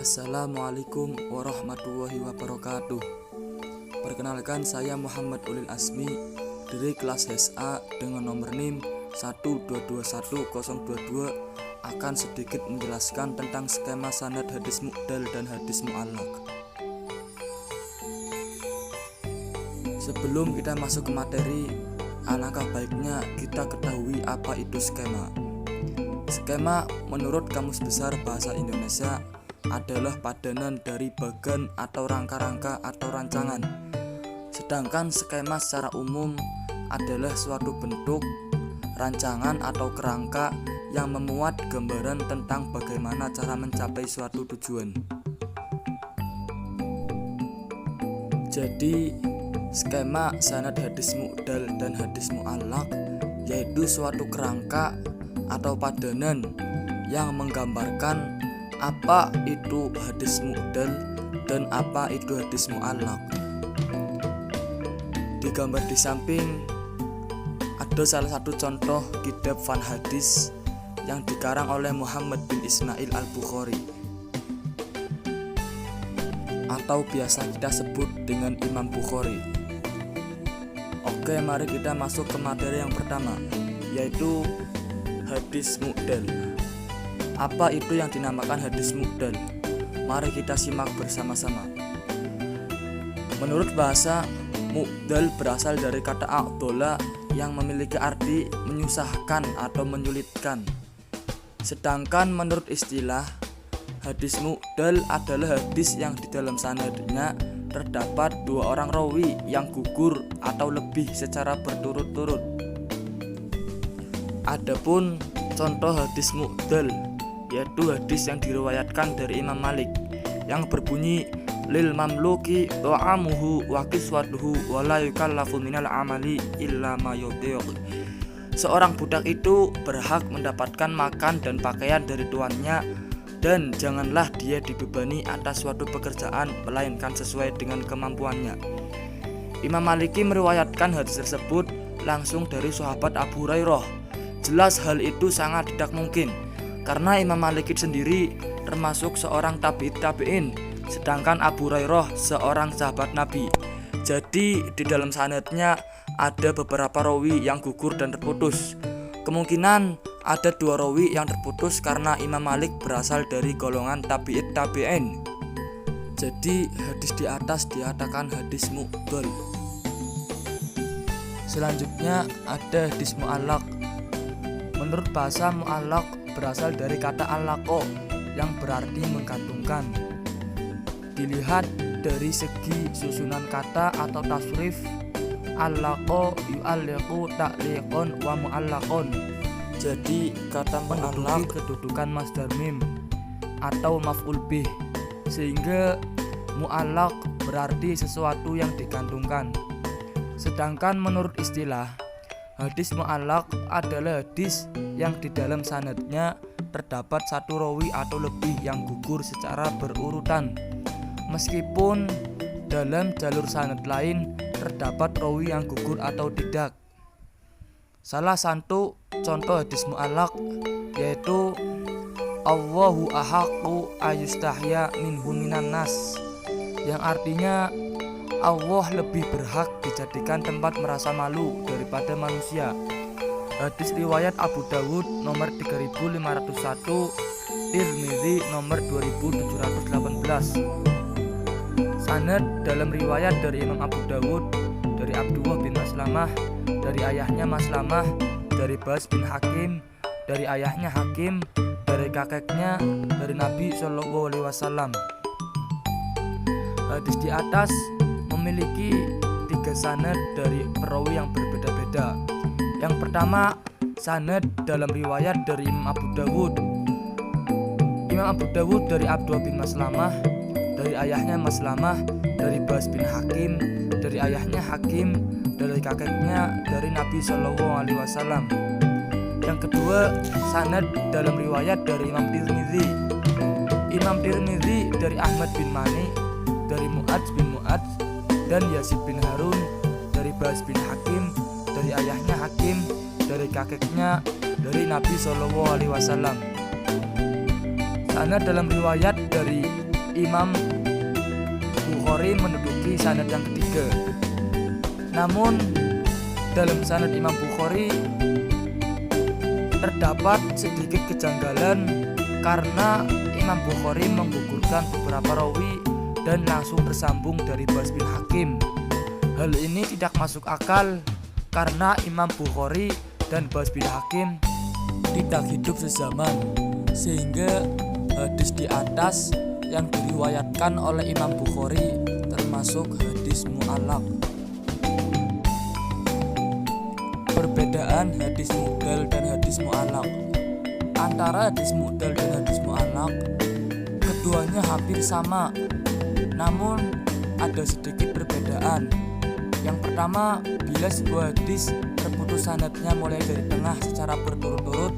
Assalamualaikum warahmatullahi wabarakatuh. Perkenalkan, saya Muhammad Ulil Asmi dari kelas SA dengan nomor NIM 1221022 akan sedikit menjelaskan tentang skema sanad hadis mu'dal dan hadis mu'allaq. Sebelum kita masuk ke materi, alangkah baiknya kita ketahui apa itu skema. Skema menurut Kamus Besar Bahasa Indonesia adalah padanan dari bagan atau rangka-rangka atau rancangan. Sedangkan skema secara umum adalah suatu bentuk, rancangan atau kerangka yang memuat gambaran tentang bagaimana cara mencapai suatu tujuan. Jadi, skema sanad hadis mu'dal dan hadis mu'allaq yaitu suatu kerangka atau padanan yang menggambarkan apa itu hadis mu'dal dan apa itu hadis mu'allaq. Di gambar di samping ada salah satu contoh kitab fan hadis yang dikarang oleh Muhammad bin Ismail al-Bukhari atau biasa kita sebut dengan Imam Bukhari. Oke, mari kita masuk ke materi yang pertama, yaitu hadis mu'dal. Apa itu yang dinamakan hadis mu'dal? Mari kita simak bersama-sama. Menurut bahasa, mu'dal berasal dari kata a'dola yang memiliki arti menyusahkan atau menyulitkan. Sedangkan menurut istilah, hadis mu'dal adalah hadis yang di dalam sanadnya terdapat dua orang rawi yang gugur atau lebih secara berturut-turut. Adapun contoh hadis mu'dal yaitu hadis yang diriwayatkan dari Imam Malik yang berbunyi lil mamluki ta'amuhu wa kiswatuhu wa la yukallafu minal amali illa ma yutiq. Seorang budak itu berhak mendapatkan makan dan pakaian dari tuannya, dan janganlah dia dibebani atas suatu pekerjaan melainkan sesuai dengan kemampuannya. Imam Maliki meriwayatkan hadis tersebut langsung dari sahabat Abu Hurairah. Jelas hal itu sangat tidak mungkin, karena Imam Malik sendiri termasuk seorang tabi'in, sedangkan Abu Hurairah seorang sahabat Nabi. Jadi di dalam sanadnya ada beberapa rawi yang gugur dan terputus. Kemungkinan ada dua rawi yang terputus karena Imam Malik berasal dari golongan tabi'in. Jadi hadis di atas dikatakan hadis mu'dal. Selanjutnya ada hadis mu'allaq. Menurut bahasa, mu'allaq berasal dari kata allaqo yang berarti menggantungkan. Dilihat dari segi susunan kata atau tasrif, allaqo yu'alliqu ta'liqon wa mu'allaqon. Jadi kata menduduki kedudukan masdar mim atau maf'ul bih, sehingga mu'allaq berarti sesuatu yang digantungkan. Sedangkan menurut istilah, hadis mu'allaq adalah hadis yang di dalam sanadnya terdapat satu rawi atau lebih yang gugur secara berurutan, meskipun dalam jalur sanad lain terdapat rawi yang gugur atau tidak. Salah satu contoh hadis mu'allaq yaitu Allahu ahaqqu ayustahya minhu minan nas, yang artinya Allah lebih berhak dijadikan tempat merasa malu daripada manusia. Hadis riwayat Abu Dawud nomor 3501, Tirmidzi nomor 2718. Sanad dalam riwayat dari Imam Abu Dawud dari Abdullah bin Maslamah, dari ayahnya Maslamah, dari Bas bin Hakim, dari ayahnya Hakim, dari kakeknya, dari Nabi Shallallahu Alaihi Wasallam. Hadis di atas memiliki tiga sanad dari perawi yang berbeda-beda. Yang pertama, sanad dalam riwayat dari Imam Abu Dawud. Imam Abu Dawud dari Abdullah bin Maslamah, dari ayahnya Maslamah, dari Bas bin Hakim, dari ayahnya Hakim, dari kakeknya, dari Nabi Shallallahu Alaihi Wasallam. Yang kedua, sanad dalam riwayat dari Imam Tirmidzi. Imam Tirmidzi dari Ahmad bin Mani, dari Mu'adz bin Mu'adz, dan Yazid bin Harun, dari Bas bin Hakim, dari ayahnya Hakim, dari kakeknya, dari Nabi Shallallahu Alaihi Wasallam. Sanad dalam riwayat dari Imam Bukhari menduduki sanad yang ketiga. Namun dalam sanad Imam Bukhari terdapat sedikit kejanggalan karena Imam Bukhari menggugurkan beberapa rawi dan langsung tersambung dari Bas bin Hakim. Hal ini tidak masuk akal karena Imam Bukhari dan Bas bin Hakim tidak hidup sezaman, sehingga hadis di atas yang diriwayatkan oleh Imam Bukhari termasuk hadis mu'allaq. Perbedaan hadis mu'dal dan hadis mu'allaq. Antara hadis mu'dal dan hadis mu'allaq, keduanya hampir sama, namun ada sedikit perbedaan. Yang pertama, bila sebuah hadis terputus sanadnya mulai dari tengah secara berturut-turut,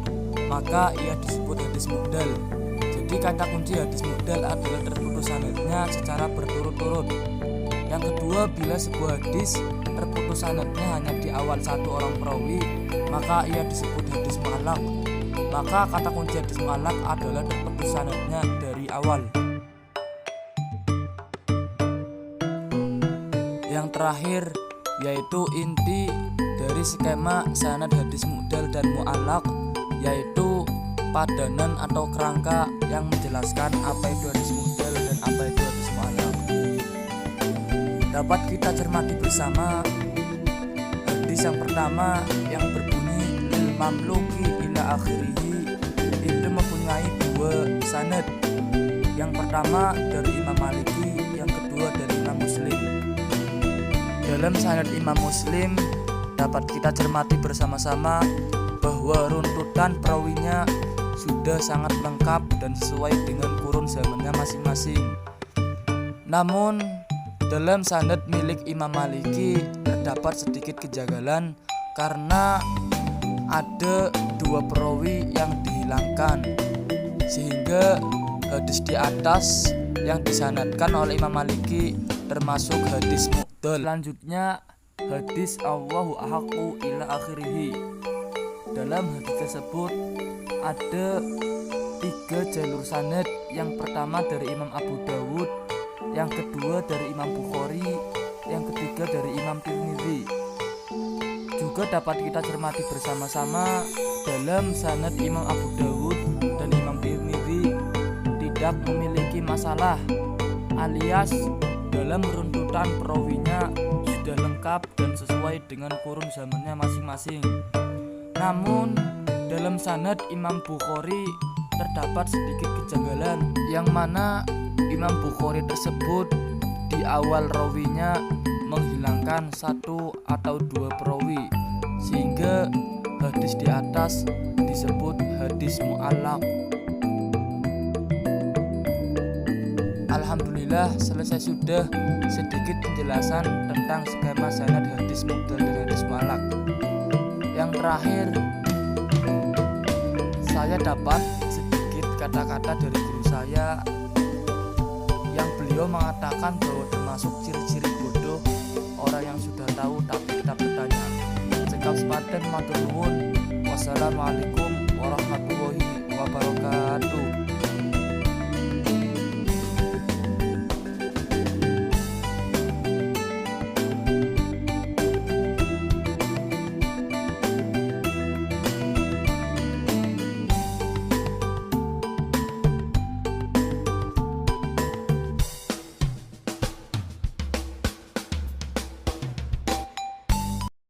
maka ia disebut hadis mu'dal. Jadi kata kunci hadis mu'dal adalah terputus sanadnya secara berturut-turut. Yang kedua, bila sebuah hadis terputus sanadnya hanya di awal satu orang perawi, maka ia disebut hadis mu'allaq. Maka kata kunci hadis mu'allaq adalah terputus sanadnya dari awal. Yang terakhir, yaitu inti dari skema sanad hadis mu'dal dan mu'allaq, yaitu padanan atau kerangka yang menjelaskan apa itu hadis mu'dal dan apa itu hadis mu'allaq. Dapat kita cermati bersama hadis yang pertama yang berbunyi lil mamluki ila akhirihi itu mempunyai dua sanad. Yang pertama dari Imam Maliki, yang kedua dari Imam Muslim. Dalam sanad Imam Muslim dapat kita cermati bersama-sama bahwa runtutan perawinya sudah sangat lengkap dan sesuai dengan kurun zamannya masing-masing. Namun dalam sanad milik Imam Maliki terdapat sedikit kejanggalan karena ada dua perawi yang dihilangkan, sehingga hadis di atas yang disanadkan oleh Imam Maliki termasuk hadis mu'dal. Selanjutnya hadis Allahu ahaqqu ila akhirihi. Dalam hadis tersebut ada 3 jalur sanad. Yang pertama dari Imam Abu Dawud, yang kedua dari Imam Bukhari, yang ketiga dari Imam Tirmidzi. Juga dapat kita cermati bersama-sama dalam sanad Imam Abu Dawud dan Imam Tirmidzi tidak memiliki masalah, alias dalam runtutan perawinya sudah lengkap dan sesuai dengan kurun zamannya masing-masing. Namun dalam sanad Imam Bukhari terdapat sedikit kejanggalan, yang mana Imam Bukhari tersebut di awal rawinya menghilangkan 1 atau 2 perawi, sehingga hadis di atas disebut hadis mu'allaq. Alhamdulillah, selesai sudah sedikit penjelasan tentang skema sanad hadis mu'dal dan hadis mu'allaq. Yang terakhir, saya dapat sedikit kata-kata dari guru saya yang beliau mengatakan bahwa termasuk ciri-ciri bodoh orang yang sudah tahu tapi tetap bertanya. Cekap sepadan matur nuwun. Wassalamualaikum warahmatullahi wabarakatuh.